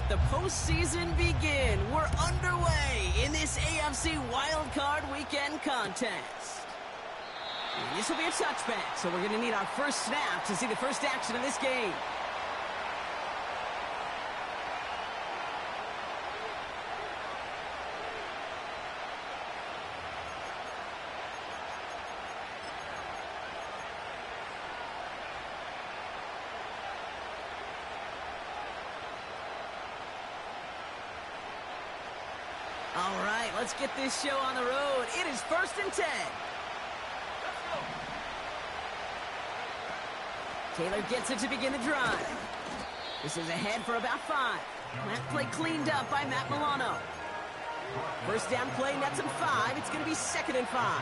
let the postseason begin. We're underway in this AFC Wildcard Weekend contest. And this will be a touchback, so we're going to need our first snap to see the first action of this game. All right, let's get this show on the road. It is 1st and 10. Let's go. Taylor gets it to begin the drive. This is ahead for about 5. That play cleaned up by Matt Milano. First down play nets him 5. It's going to be 2nd and 5.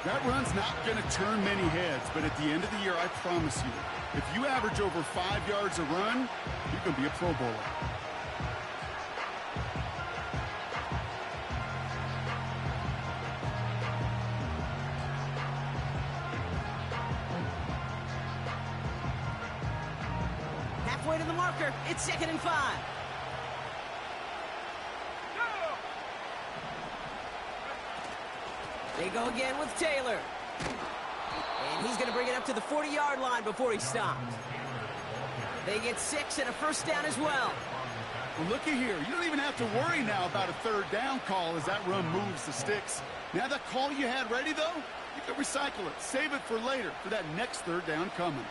That run's not going to turn many heads, but at the end of the year, I promise you, if you average over 5 yards a run, you're going to be a Pro Bowler. Halfway to the marker. It's 2nd and 5. They go again with Taylor. And he's going to bring it up to the 40-yard line before he stops. They get 6 and a first down as well. Well, looky here. You don't even have to worry now about a 3rd down call as that run moves the sticks. Now that call you had ready, though, you can recycle it. Save it for later for that next 3rd down coming.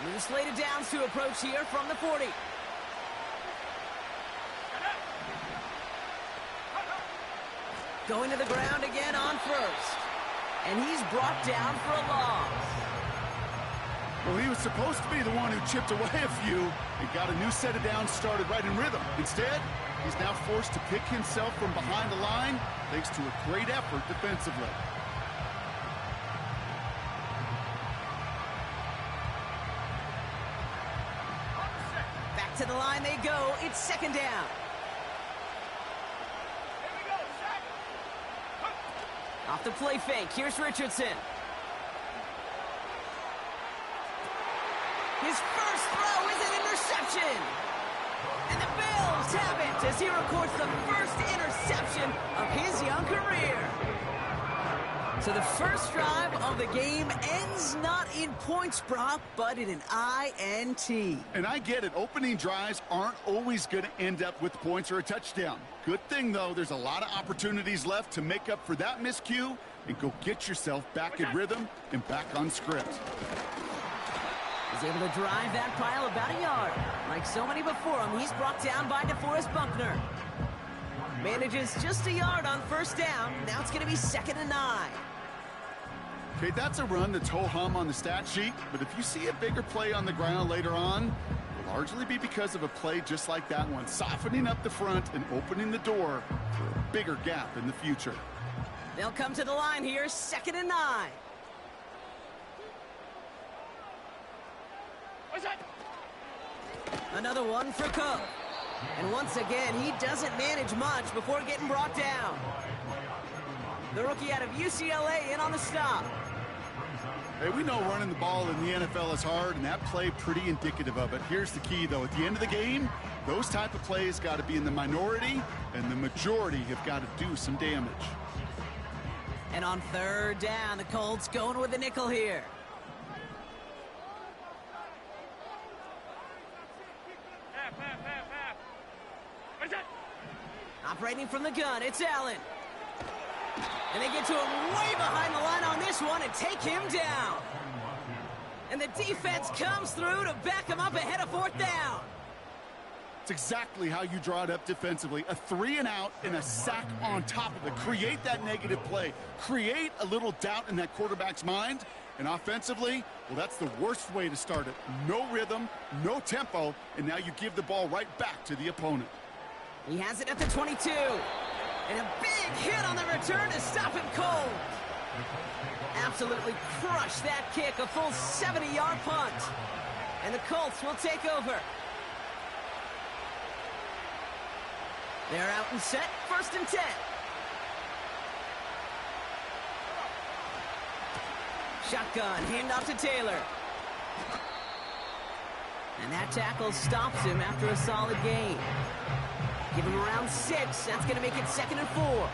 New slated downs to approach here from the 40. Going to the ground again on first. And he's brought down for a loss. Well, he was supposed to be the one who chipped away a few and got a new set of downs started right in rhythm. Instead, he's now forced to pick himself from behind the line thanks to a great effort defensively. Back to the line they go. It's 2nd down. Off the play fake, here's Richardson. His first throw is an interception. And the Bills have it as he records the first interception of his young career. So the first drive of the game ends not in points, Brock, but in an INT. And I get it. Opening drives aren't always going to end up with points or a touchdown. Good thing, though, there's a lot of opportunities left to make up for that miscue and go get yourself back in rhythm and back on script. He's able to drive that pile about a yard. Like so many before him, he's brought down by DeForest Buckner. Manages just a yard on first down. Now it's going to be 2nd and 9. Okay, that's a run that's ho-hum on the stat sheet, but if you see a bigger play on the ground later on, it'll largely be because of a play just like that one, softening up the front and opening the door for a bigger gap in the future. They'll come to the line here, 2nd and 9. Another one for Cook. And once again, he doesn't manage much before getting brought down. The rookie out of UCLA in on the stop. Hey, we know running the ball in the NFL is hard, and that play pretty indicative of it. Here's the key, though. At the end of the game, those type of plays got to be in the minority, and the majority have got to do some damage. And on 3rd down, the Colts going with the nickel here. Operating from the gun, it's Allen. And they get to him way behind the line on this one and take him down. And the defense comes through to back him up ahead of 4th down. It's exactly how you draw it up defensively. A 3 and out and a sack on top of it. Create that negative play. Create a little doubt in that quarterback's mind. And offensively, well, that's the worst way to start it. No rhythm, no tempo, and now you give the ball right back to the opponent. He has it at the 22. And a big hit on the return to stop him cold. Absolutely crushed that kick, a full 70-yard punt. And the Colts will take over. They're out and set, 1st and 10. Shotgun, handoff to Taylor. And that tackle stops him after a solid gain. Give him around 6. That's going to make it 2nd and 4.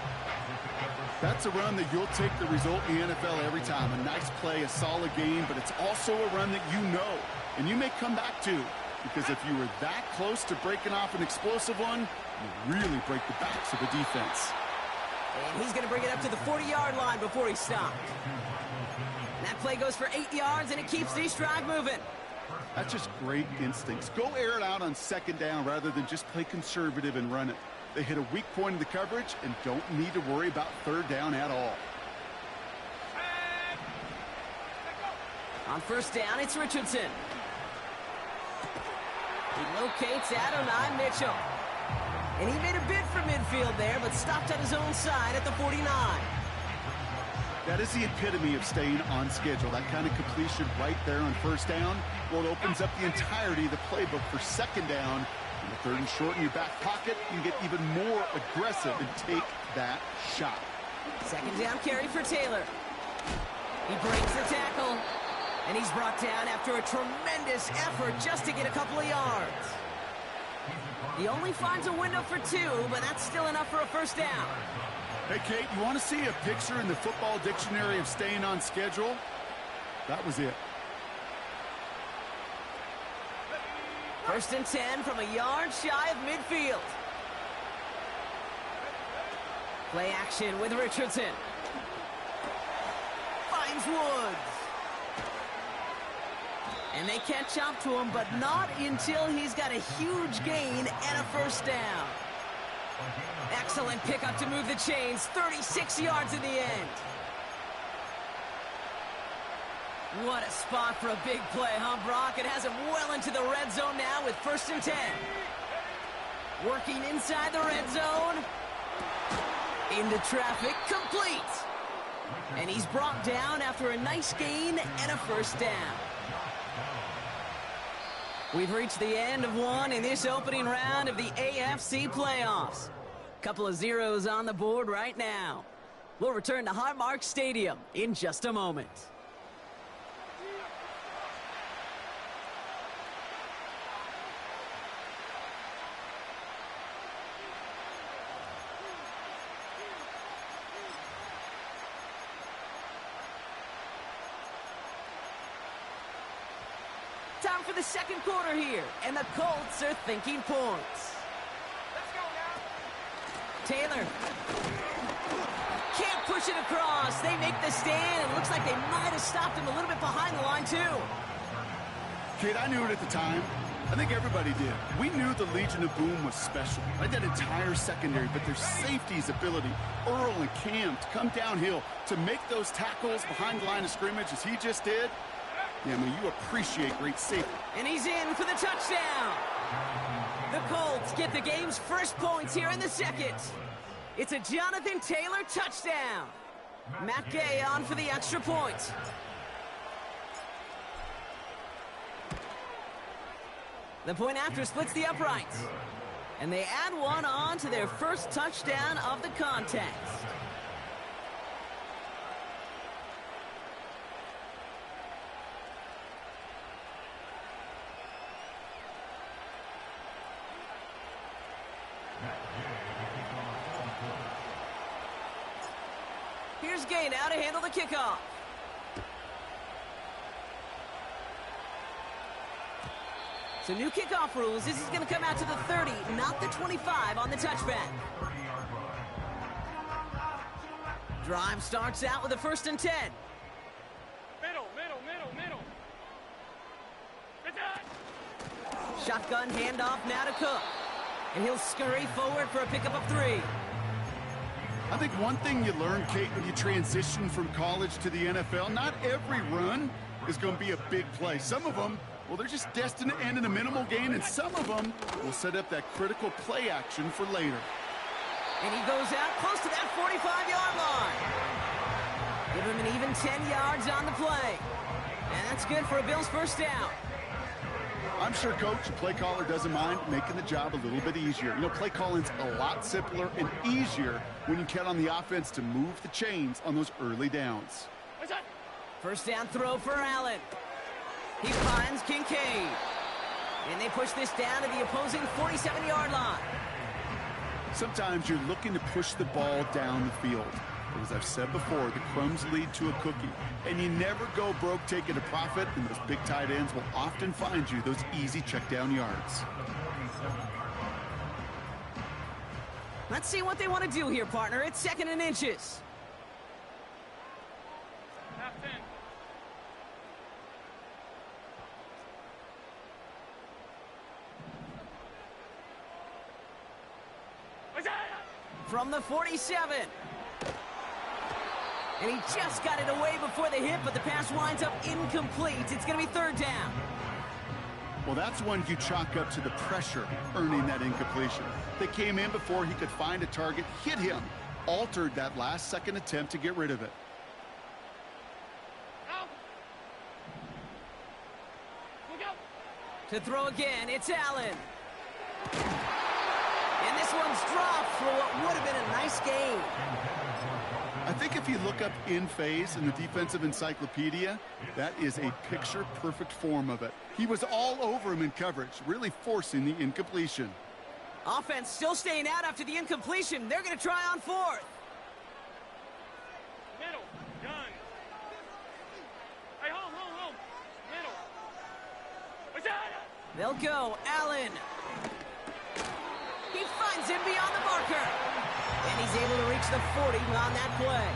That's a run that you'll take the result in the NFL every time. A nice play, a solid game, but it's also a run that you know and you may come back to, because if you were that close to breaking off an explosive one, you really break the backs of the defense. And he's going to bring it up to the 40-yard line before he stopped. And that play goes for 8 yards, and it keeps this drive moving. That's just great instincts. Go air it out on 2nd down rather than just play conservative and run it. They hit a weak point in the coverage and don't need to worry about 3rd down at all. On 1st down, it's Richardson. He locates Adonai Mitchell. And he made a bid for midfield there, but stopped at his own side at the 49. That is the epitome of staying on schedule. That kind of completion right there on 1st down. Well, it opens up the entirety of the playbook for 2nd down. In the 3rd and short in your back pocket, you can get even more aggressive and take that shot. 2nd down carry for Taylor. He breaks the tackle. And he's brought down after a tremendous effort just to get a couple of yards. He only finds a window for 2, but that's still enough for a 1st down. Hey, Kate, you want to see a picture in the football dictionary of staying on schedule? That was it. 1st and 10 from a yard shy of midfield. Play action with Richardson. Finds Woods. And they catch up to him, but not until he's got a huge gain and a 1st down. Excellent pickup to move the chains. 36 yards in the end. What a spot for a big play, huh, Brock? It has him well into the red zone now with 1st and 10. Working inside the red zone. Into traffic, complete. And he's brought down after a nice gain and a 1st down. We've reached the end of one in this opening round of the AFC playoffs. Couple of zeros on the board right now. We'll return to Highmark Stadium in just a moment. Time for the 2nd quarter here, and the Colts are thinking points. Let's go now. Taylor. Can't push it across. They make the stand. It looks like they might have stopped him a little bit behind the line, too. Kid, I knew it at the time. I think everybody did. We knew the Legion of Boom was special. Right, that entire secondary, but their safety's ability, Earl and Cam, to come downhill, to make those tackles behind the line of scrimmage as he just did. Yeah, I mean, you appreciate great safety. And he's in for the touchdown. The Colts get the game's first points here in the 2nd. It's a Jonathan Taylor touchdown. Matt Gay on for the extra point. The point after splits the uprights. And they add one on to their first touchdown of the contest. Here's Gay now to handle the kickoff. So new kickoff rules. This is going to come out to the 30, not the 25 on the touchback. Drive starts out with a 1st and 10. Middle. Shotgun handoff now to Cook. And he'll scurry forward for a pickup of 3. I think one thing you learn, Kate, when you transition from college to the NFL, not every run is going to be a big play. Some of them, well, they're just destined to end in a minimal gain, and some of them will set up that critical play action for later. And he goes out close to that 45-yard line. Give him an even 10 yards on the play. And that's good for a Bills 1st down. I'm sure coach and play caller doesn't mind making the job a little bit easier. You know, play calling's a lot simpler and easier when you count on the offense to move the chains on those early downs. First down throw for Allen. He finds Kincaid. And they push this down to the opposing 47-yard line. Sometimes you're looking to push the ball down the field. But as I've said before, the crumbs lead to a cookie. And you never go broke taking a profit, and those big tight ends will often find you those easy check down yards. Let's see what they want to do here, partner. It's 2nd and inches. Half 10. From the 47. And he just got it away before the hit, but the pass winds up incomplete. It's going to be 3rd down. Well, that's one you chalk up to the pressure earning that incompletion. They came in before he could find a target, hit him, altered that last-second attempt to get rid of it. To throw again, it's Allen. And this one's dropped for what would have been a nice gain. I think if you look up in phase in the defensive encyclopedia, that is a picture-perfect form of it. He was all over him in coverage, really forcing the incompletion. Offense still staying out after the incompletion. They're going to try on 4th. Middle. Done. Hey, home. Middle. They'll go. Allen. He finds him beyond the marker. And he's able to reach the 40 on that play.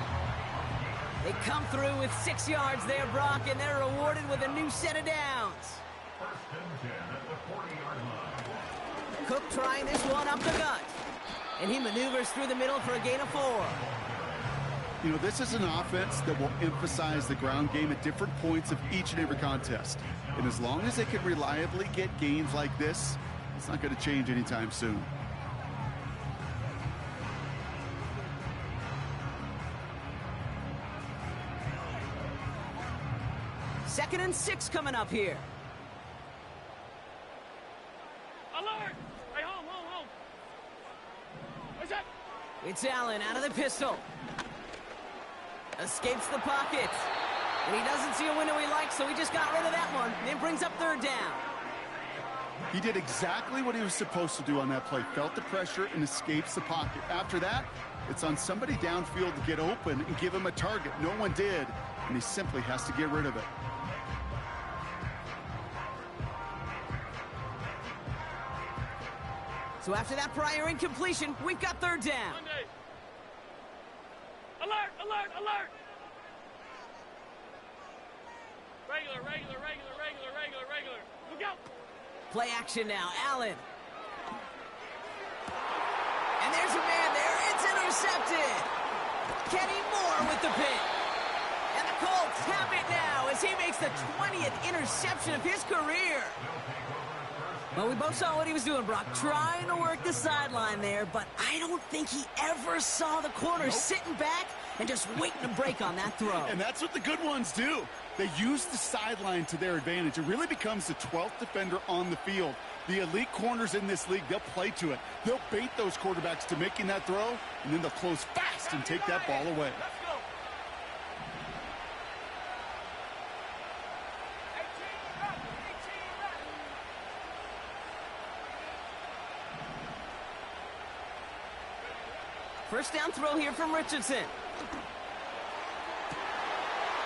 They come through with 6 yards there, Brock, and they're rewarded with a new set of downs. Cook trying this one up the gut. And he maneuvers through the middle for a gain of 4. You know, this is an offense that will emphasize the ground game at different points of each and every contest. And as long as they can reliably get gains like this, it's not going to change anytime soon. Second and 6 coming up here. Alert! Hey, home. What's that? It's Allen out of the pistol. Escapes the pocket. And he doesn't see a window he likes, so he just got rid of that one. And it brings up 3rd down. He did exactly what he was supposed to do on that play. Felt the pressure and escapes the pocket. After that, it's on somebody downfield to get open and give him a target. No one did, and he simply has to get rid of it. So after that prior incompletion, we've got 3rd down. Monday. Alert! Regular. Look out! Play action now, Allen. And there's a man there. It's intercepted. Kenny Moore with the pick. And the Colts have it now as he makes the 20th interception of his career. Well, we both saw what he was doing, Brock, trying to work the sideline there, but I don't think he ever saw the corner sitting back and just waiting to break on that throw. And that's what the good ones do. They use the sideline to their advantage. It really becomes the 12th defender on the field. The elite corners in this league, they'll play to it. They'll bait those quarterbacks to making that throw, and then they'll close fast and take that ball away. First down throw here from Richardson.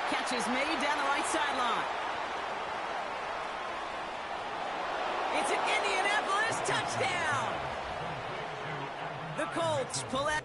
Catch is made down the right sideline. It's an Indianapolis touchdown. The Colts pull out.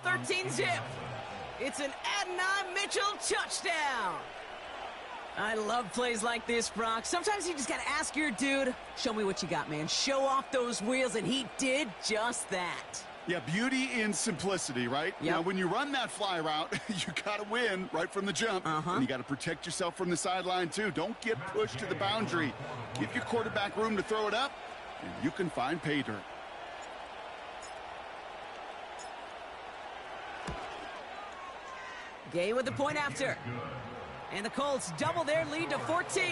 13-zip. It's an Adonai Mitchell touchdown. I love plays like this, Brock. Sometimes you just got to ask your dude, show me what you got, man. Show off those wheels, and he did just that. Yeah, beauty in simplicity, right? Yep. Now, when you run that fly route, you got to win right from the jump. And you got to protect yourself from the sideline, too. Don't get pushed to the boundary. Give your quarterback room to throw it up, and you can find pay dirt. Gay with the point after. And the Colts double their lead to 14.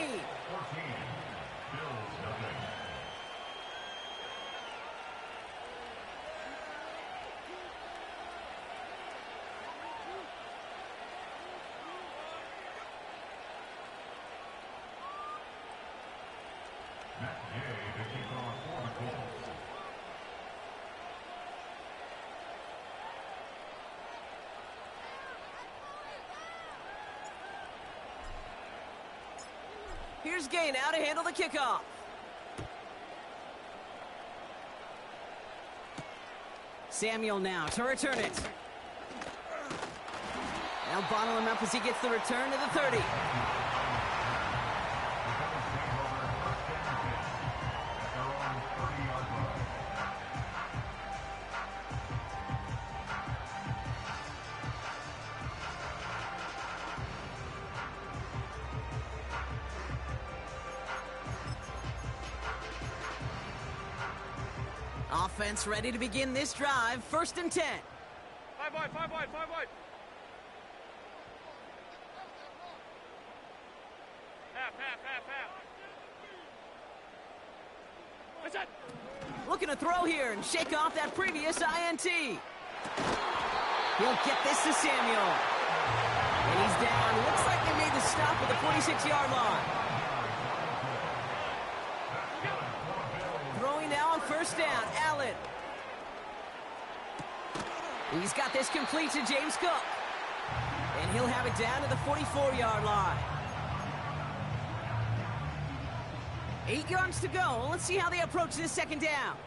Here's Gay now to handle the kickoff. Samuel now to return it. Now bottle him up as he gets the return to the 30. Offense ready to begin this drive. 1st and 10. 5 wide, 5 wide, 5 wide. Half. What's that? Looking to throw here and shake off that previous INT. He'll get this to Samuel. And he's down. Looks like they made the stop at the 46-yard line. Throwing now on 1st down. Allen. He's got this complete to James Cook. And he'll have it down to the 44-yard line. 8 yards to go. Let's see how they approach this 2nd down.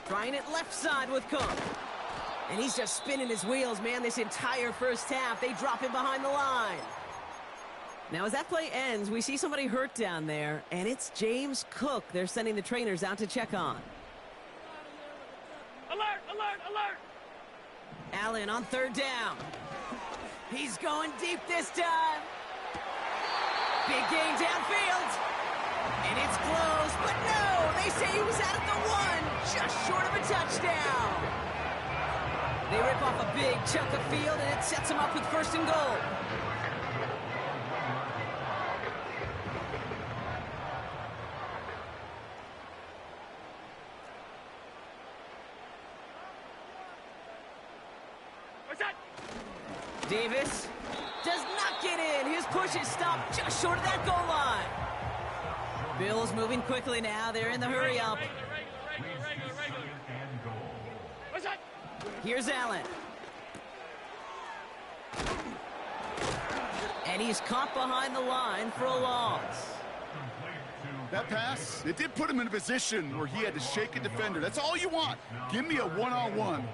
Trying it left side with Cook. And he's just spinning his wheels, man, this entire 1st half. They drop him behind the line. Now, as that play ends, we see somebody hurt down there, and it's James Cook they're sending the trainers out to check on. Alert, alert, alert! Allen on 3rd down. He's going deep this time. Big gain downfield. And it's close, but no! They say he was out at the 1, just short of a touchdown. They rip off a big chunk of field, and it sets them up with 1st and goal. What's that? Davis does not get in. His push is stopped just short of that goal line. Bills moving quickly now. They're in the hurry up. Regular. What's that? Here's Allen. And he's caught behind the line for a loss. That pass, it did put him in a position where he had to shake a defender. That's all you want. Give me a one-on-one.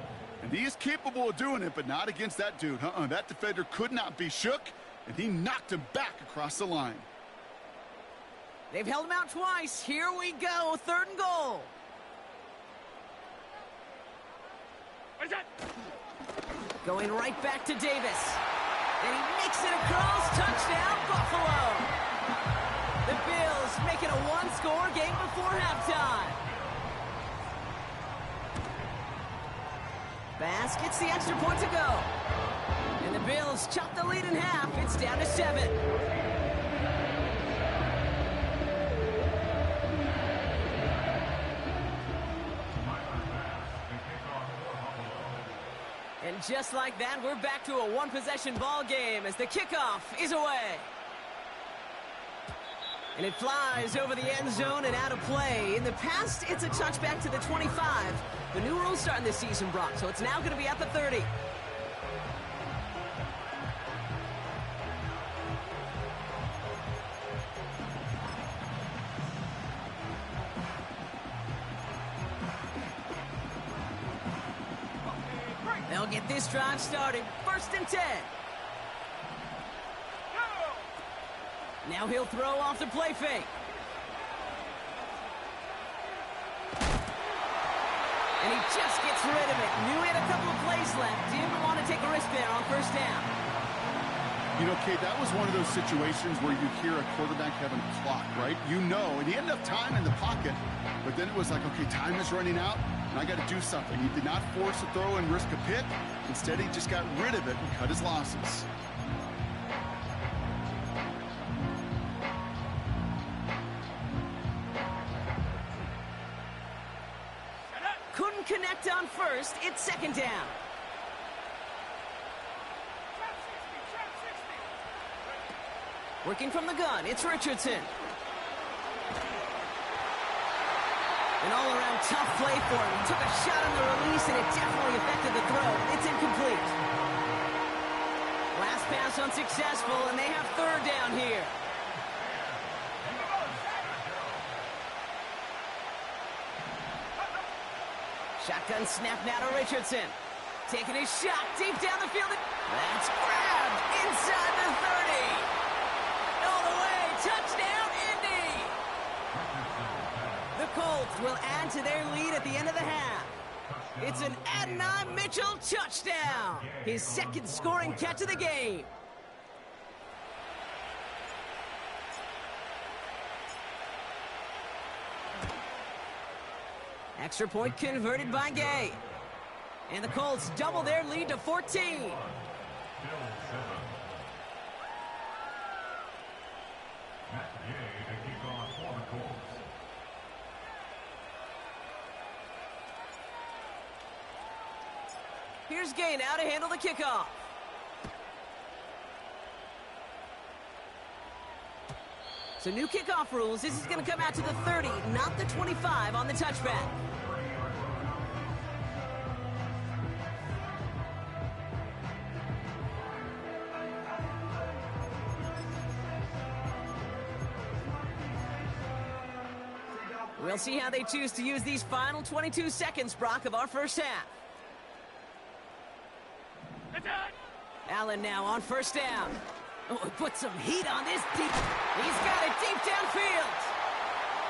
And he is capable of doing it, but not against that dude. That defender could not be shook, and he knocked him back across the line. They've held him out twice. Here we go. 3rd and goal. What's that? Going right back to Davis. And he makes it across. Touchdown, Buffalo. The Bills make it a 1-score game before halftime. Bass gets the extra point to go. And the Bills chop the lead in half. It's down to 7. And just like that, we're back to a 1-possession ball game as the kickoff is away. And it flies over the end zone and out of play. In the past, it's a touchback to the 25. The new rules starting this season, Brock, so it's now going to be at the 30. get this drive started. 1st and 10. Now he'll throw off the play fake. And he just gets rid of it. Knew he had a couple of plays left. Didn't want to take a risk there on 1st down. You know, Kate, that was one of those situations where you hear a quarterback having a clock, right? You know, and he had enough time in the pocket, but then it was like, okay, time is running out, and I got to do something. He did not force a throw and risk a pick. Instead, he just got rid of it and cut his losses. Couldn't connect on 1st. It's 2nd down. Working from the gun, it's Richardson. An all-around tough play for him. He took a shot on the release, and it definitely affected the throw. It's incomplete. Last pass unsuccessful, and they have 3rd down here. Shotgun snap now to Richardson. Taking his shot deep down the field. That's grabbed inside the 30. All the way. Touchdown, Indy. The Colts will add to their lead at the end of the half. It's an Adonai Mitchell touchdown. His 2nd scoring catch of the game. Extra point converted by Gay. And the Colts double their lead to 14. Here's Gay now to handle the kickoff. So new kickoff rules. This is going to come out to the 30, not the 25 on the touchback. We'll see how they choose to use these final 22 seconds, Brock, of our 1st half. Allen now on 1st down. Oh, put some heat on this deep. He's got it deep downfield.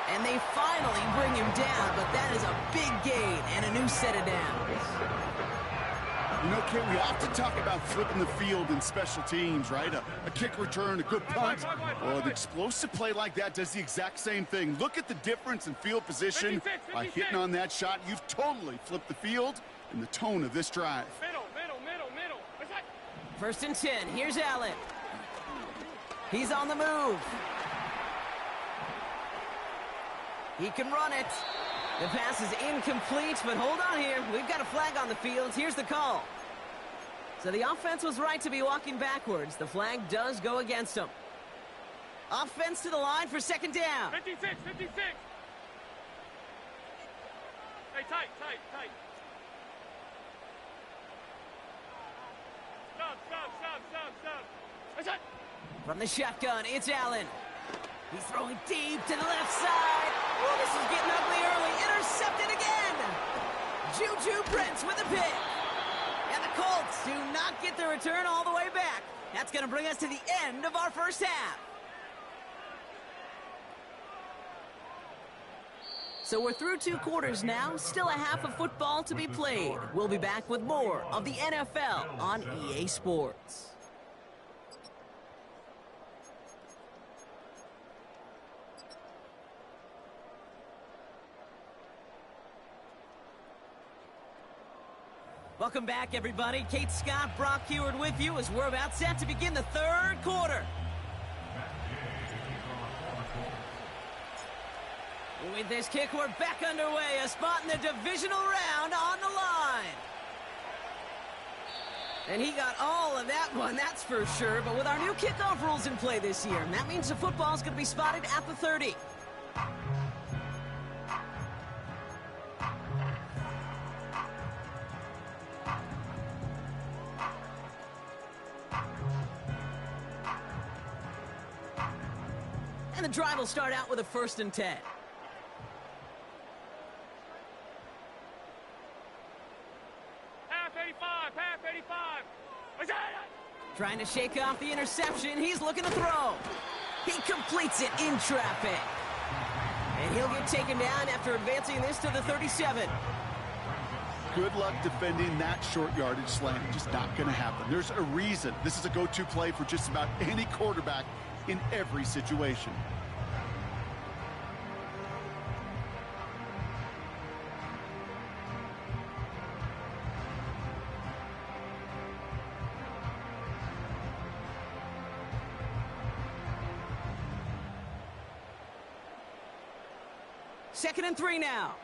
And they finally bring him down, but that is a big gain and a new set of downs. You know, Kate, we often talk about flipping the field in special teams, right? A kick return, a good punt. Well, an explosive play like that does the exact same thing. Look at the difference in field position. 56. By hitting on that shot, you've totally flipped the field and the tone of this drive. Middle. 1st and 10. Here's Allen. He's on the move. He can run it. The pass is incomplete, but hold on here. We've got a flag on the field. Here's the call. So the offense was right to be walking backwards. The flag does go against them. Offense to the line for 2nd down. 56. Hey, tight. Stop. From the shotgun, it's Allen. He's throwing deep to the left side. Oh, this is getting ugly early. Intercepted again. Juju Brents with a pick. And the Colts do not get the return all the way back. That's going to bring us to the end of our 1st half. So we're through 2 quarters now. Still a half of football to be played. We'll be back with more of the NFL on EA Sports. Welcome back, everybody. Kate Scott, Brock Heward with you as we're about set to begin the 3rd quarter. With this kick, we're back underway. A spot in the divisional round on the line. And he got all of that one, that's for sure. But with our new kickoff rules in play this year, that means the football is going to be spotted at the 30. And the drive will start out with a 1st and 10. Half 85. Trying to shake off the interception. He's looking to throw. He completes it in traffic. And he'll get taken down after advancing this to the 37. Good luck defending that short yardage slant. Just not going to happen. There's a reason. This is a go-to play for just about any quarterback in every situation. Second and 3 now.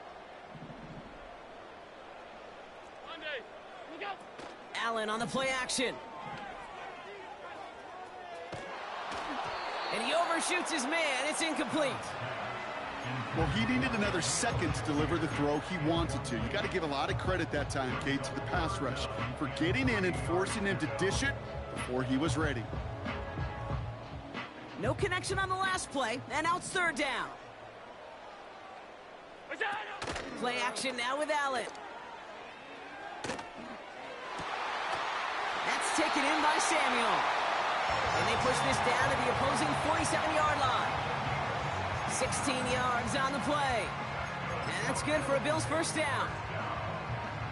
Look out. Allen on the play action. And he overshoots his man. It's incomplete. Well, he needed another second to deliver the throw he wanted to. You got to give a lot of credit that time, Kate, to the pass rush for getting in and forcing him to dish it before he was ready. No connection on the last play, and now it's third down. Play action now with Allen. That's taken in by Samuel. And they push this down to the opposing 47-yard line. 16 yards on the play. And that's good for a Bills first down.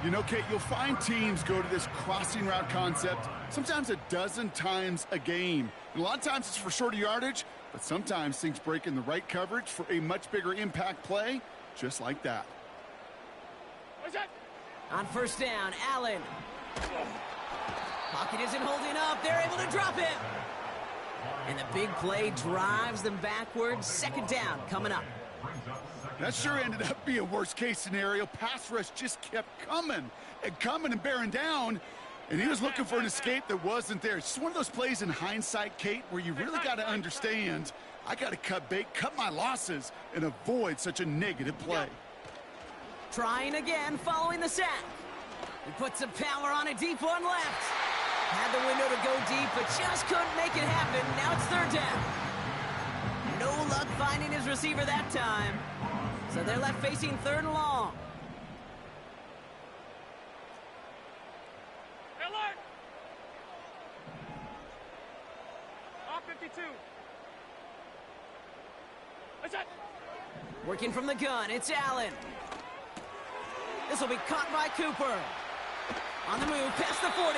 You know, Kate, you'll find teams go to this crossing route concept sometimes a dozen times a game. And a lot of times it's for shorter yardage, but sometimes things break in the right coverage for a much bigger impact play, just like that. On first down, Allen. Pocket isn't holding up. They're able to drop it. And the big play drives them backwards. Second down coming up. That sure ended up being a worst-case scenario. Pass rush just kept coming and bearing down. And he was looking for an escape that wasn't there. It's just one of those plays in hindsight, Kate, where you really got to understand, I got to cut bait, cut my losses, and avoid such a negative play. Trying again following the sack. He puts some power on a deep one left. Had the window to go deep, but just couldn't make it happen. Now it's third down. No luck finding his receiver that time. So they're left facing third and long. Alert! Off 52. That's it. Working from the gun, it's Allen. This will be caught by Cooper. On the move, past the 40.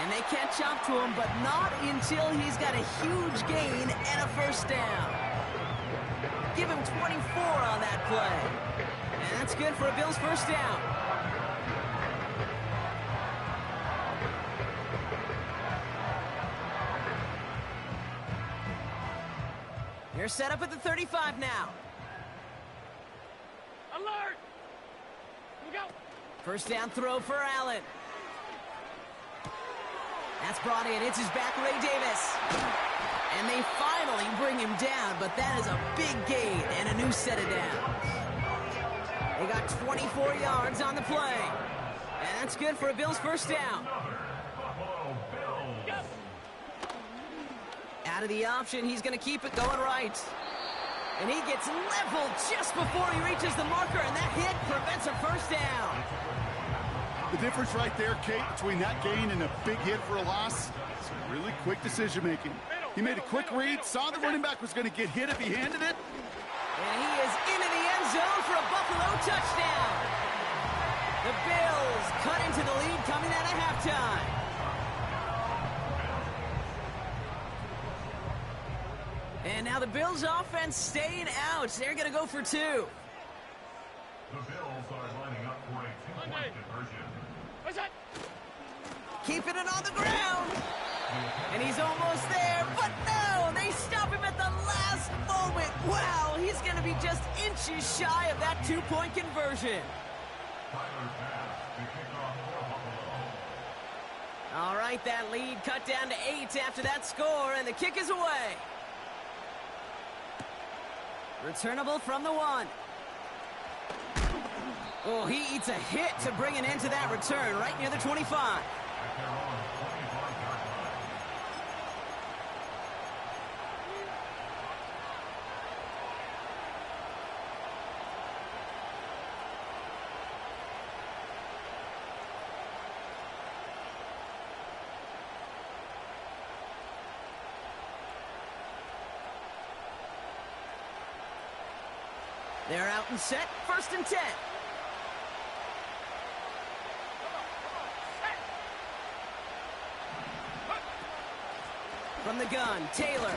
And they catch up to him, but not until he's got a huge gain and a first down. Give him 24 on that play. And that's good for a Bills first down. They're set up at the 35 now. Alert! Look out! First down throw for Allen. That's brought in. It's his back, Ray Davis. And they finally bring him down, but that is a big gain and a new set of downs. They got 24 yards on the play. And that's good for a Bills first down. Out of the option, he's going to keep it going right. And he gets leveled just before he reaches the marker, and that hit prevents a first down. The difference right there, Kate, between that gain and a big hit for a loss is really quick decision-making. He made a quick read, saw the running back was going to get hit if he handed it. And he is into the end zone for a Buffalo touchdown. The Bills cut into the lead coming out of halftime. And now the Bills offense staying out. They're going to go for two. The Bills are lining up for a two-point conversion. What's that? Keeping it on the ground. And he's almost there, but no, they stop him at the last moment. Wow, he's going to be just inches shy of that two-point conversion. Tyler Bass, the kickoff for Buffalo. All right, that lead cut down to 8 after that score, and the kick is away. Returnable from the 1. Oh, he eats a hit to bring an end to that return right near the 25. They're out and set, 1st and 10. From the gun, Taylor.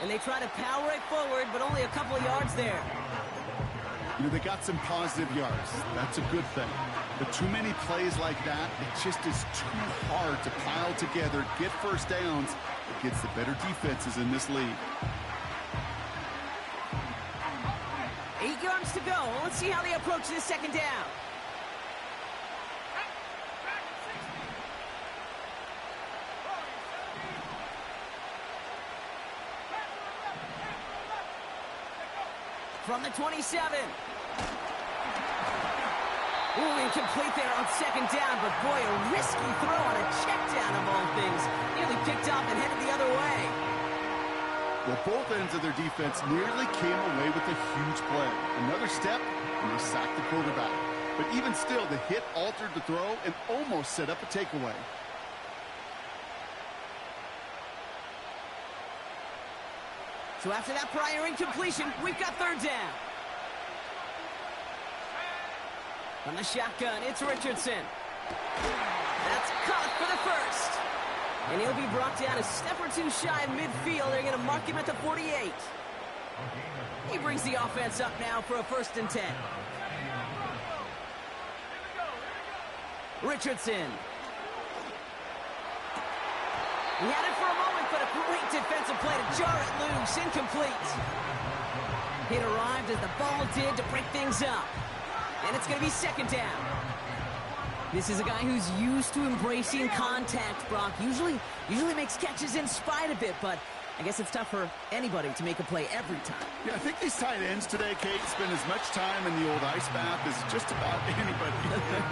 And they try to power it forward, but only a couple of yards there. You know, they got some positive yards. That's a good thing. But too many plays like that, it just is too hard to pile together, get first downs against the better defenses in this league. 8 yards to go. Let's see how they approach this 2nd down. From the 27. Ooh, incomplete there on 2nd down, but boy, a risky throw on a check down of all things. Nearly picked up and headed the other way. Well, both ends of their defense nearly came away with a huge play. Another step, and they sacked the quarterback. But even still, the hit altered the throw and almost set up a takeaway. So after that prior incompletion, we've got 3rd down. From the shotgun, it's Richardson. That's caught for the 1st. And he'll be brought down a step or two shy of midfield. They're going to mark him at the 48. He brings the offense up now for a 1st and 10. Richardson. He had it for a moment, but a great defensive play to jar it loose. Incomplete. It arrived as the ball did to break things up. And it's going to be 2nd down. This is a guy who's used to embracing contact, Brock. Usually makes catches in spite of it, but I guess it's tough for anybody to make a play every time. Yeah, I think these tight ends today, Kate, spend as much time in the old ice bath as just about anybody.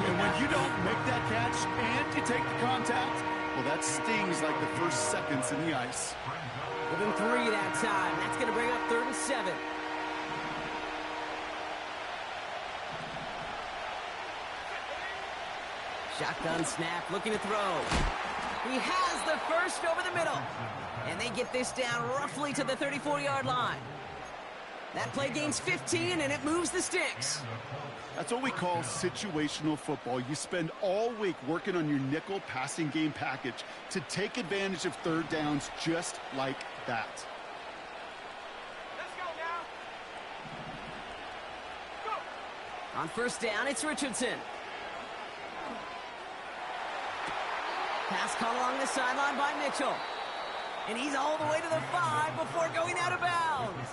And when you don't make that catch and you take the contact, well, that stings like the first seconds in the ice. Give him 3 that time. That's going to bring up 3rd and 7. Shotgun snap, looking to throw. He has the 1st over the middle. And they get this down roughly to the 34-yard line. That play gains 15, and it moves the sticks. That's what we call situational football. You spend all week working on your nickel passing game package to take advantage of 3rd downs just like that. Let's go now. Go. On 1st down, it's Richardson. Pass caught along the sideline by Mitchell. And he's all the way to the 5 before going out of bounds.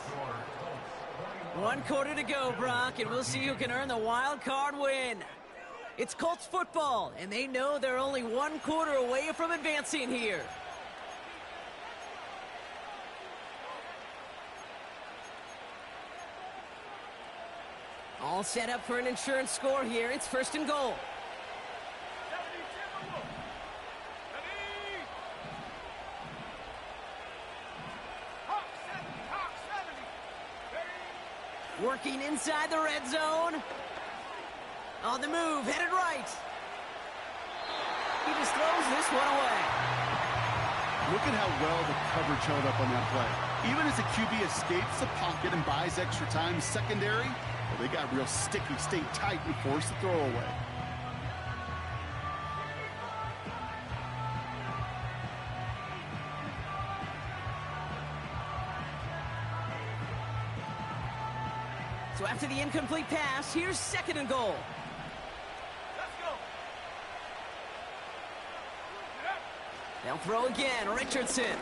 1 quarter to go, Brock, and we'll see who can earn the wild card win. It's Colts football, and they know they're only 1 quarter away from advancing here. All set up for an insurance score here. It's 1st and goal. Working inside the red zone. On the move, headed right. He just throws this one away. Look at how well the coverage held up on that play. Even as the QB escapes the pocket and buys extra time secondary, well, they got real sticky, stayed tight, and forced the throw away. So after the incomplete pass, here's 2nd and goal. Let's go. They'll throw again, Richardson.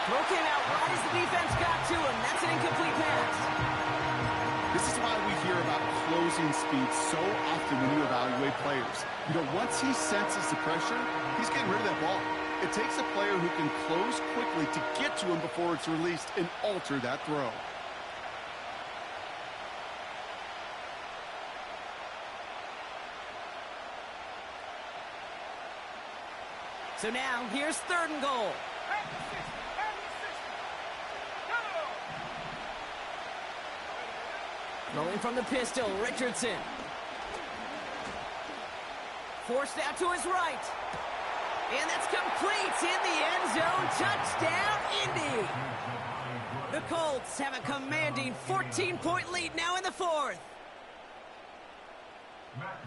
Throw came out right as the defense got to him. That's an incomplete pass. This is why we hear about closing speed so often when you evaluate players. You know, once he senses the pressure, he's getting rid of that ball. It takes a player who can close quickly to get to him before it's released and alter that throw. So now, here's 3rd and goal. Rolling from the pistol, Richardson. Forced out to his right. And that's complete in the end zone. Touchdown, Indy. The Colts have a commanding 14-point lead now in the fourth.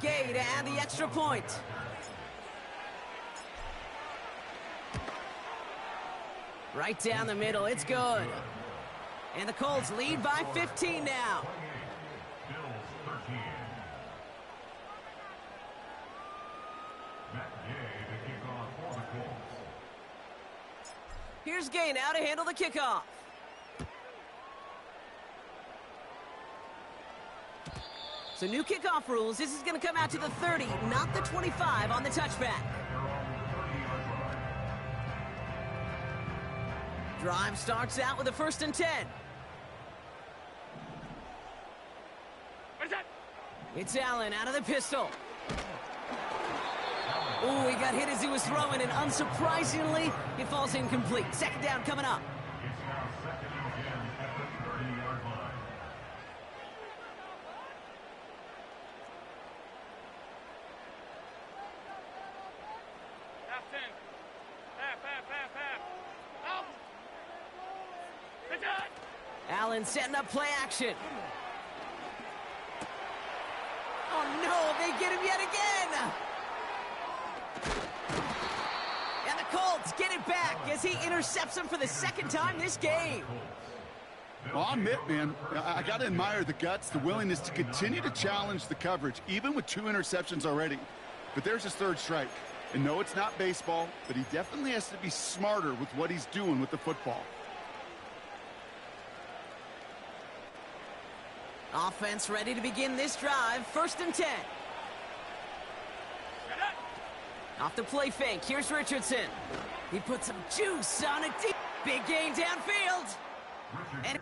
Gay to add the extra point. Right down the middle, it's good. And the Colts lead by 15 now. Bills 13. Matt Gay to kick off for the Colts. Here's Gay now to handle the kickoff. So new kickoff rules. This is going to come out to the 30, not the 25 on the touchback. Drive starts out with a 1st and 10. Where's that? It's Allen out of the pistol. Ooh, he got hit as he was throwing, and unsurprisingly, it falls incomplete. 2nd down coming up. It's now 2nd and 10 at the 30-yard line. Half 10. Half. Out. It's it. Allen setting up play action. Oh no, they get him yet again. And the Colts get it back as he intercepts him for the 2nd time this game. Well, I'll admit, man, I got to admire the guts, the willingness to continue to challenge the coverage, even with 2 interceptions already. But there's his 3rd strike. And no, it's not baseball, but he definitely has to be smarter with what he's doing with the football. Offense ready to begin this drive. 1st and 10. Off the play fake. Here's Richardson. He put some juice on it. Big gain downfield. And